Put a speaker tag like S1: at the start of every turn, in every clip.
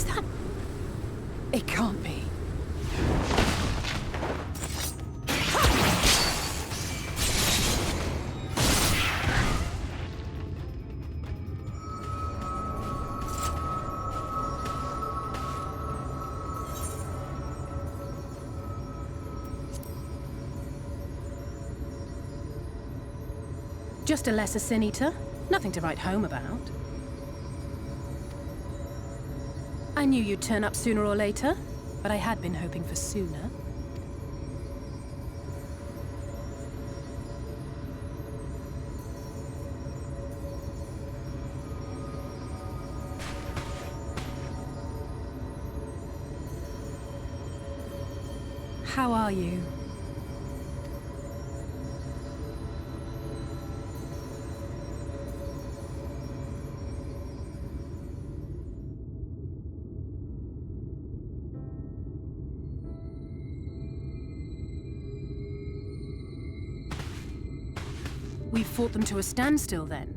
S1: Is that... It can't be. Just a lesser sin eater. Nothing to write home about. I knew you'd turn up sooner or later, but I had been hoping for sooner. How are you? We've fought them to a standstill, then.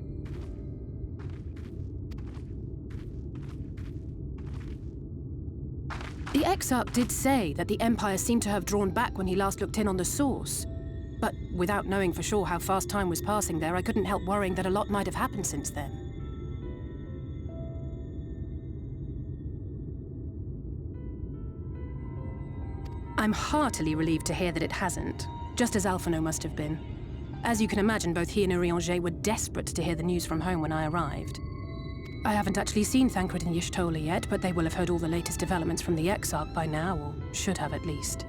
S1: The Exarch did say that the Empire seemed to have drawn back when he last looked in on the source. But without knowing for sure how fast time was passing there, I couldn't help worrying that a lot might have happened since then. I'm heartily relieved to hear that it hasn't, just as Alphino must have been. As you can imagine, both he and Urianger were desperate to hear the news from home when I arrived. I haven't actually seen Thancred and Y'shtola yet, but they will have heard all the latest developments from the Exarch by now, or should have at least.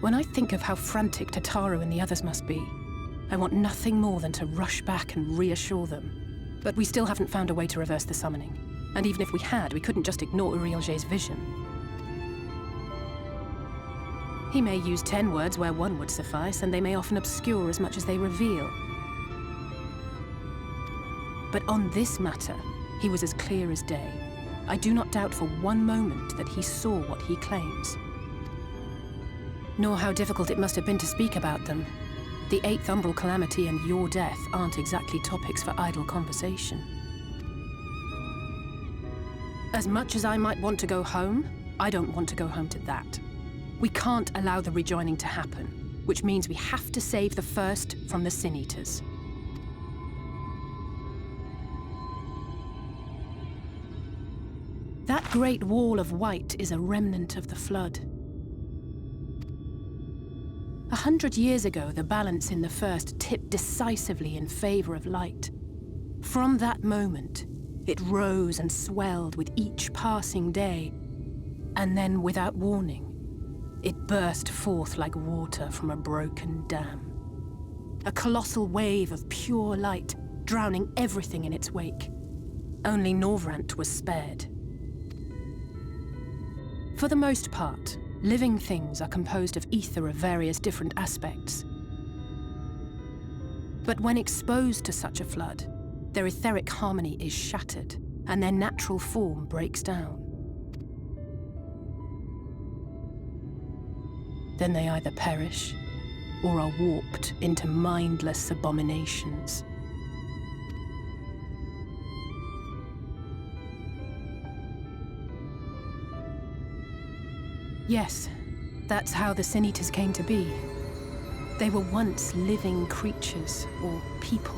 S1: When I think of how frantic Tataru and the others must be, I want nothing more than to rush back and reassure them. But we still haven't found a way to reverse the summoning. And even if we had, we couldn't just ignore Urianger's vision. He may use 10 words where 1 would suffice, and they may often obscure as much as they reveal. But on this matter, he was as clear as day. I do not doubt for one moment that he saw what he claims. Nor how difficult it must have been to speak about them. The 8th Umbral Calamity and your death aren't exactly topics for idle conversation. As much as I might want to go home, I don't want to go home to that. We can't allow the rejoining to happen, which means we have to save the first from the Sin Eaters. That great wall of white is a remnant of the Flood. 100 years ago, the balance in the First tipped decisively in favor of light. From that moment, it rose and swelled with each passing day, and then, without warning, it burst forth like water from a broken dam. A colossal wave of pure light, drowning everything in its wake. Only Norvrant was spared. For the most part, living things are composed of ether of various different aspects. But when exposed to such a flood, their etheric harmony is shattered, and their natural form breaks down. Then they either perish, or are warped into mindless abominations. Yes, that's how the Sin Eaters came to be. They were once living creatures, or people,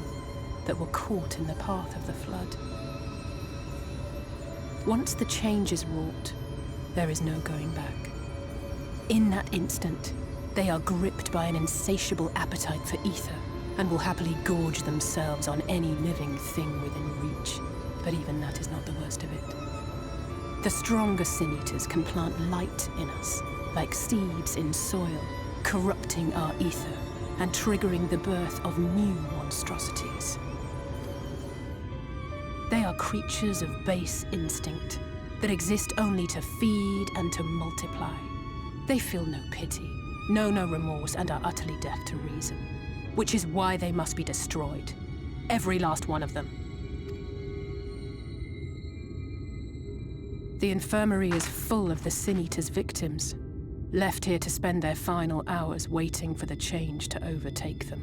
S1: that were caught in the path of the Flood. Once the change is wrought, there is no going back. In that instant, they are gripped by an insatiable appetite for ether, and will happily gorge themselves on any living thing within reach. But even that is not the worst of it. The stronger Sin Eaters can plant light in us, like seeds in soil, corrupting our ether and triggering the birth of new monstrosities. They are creatures of base instinct that exist only to feed and to multiply. They feel no pity, know no remorse, and are utterly deaf to reason, which is why they must be destroyed. Every last one of them. The infirmary is full of the Sin Eater's victims, left here to spend their final hours waiting for the change to overtake them.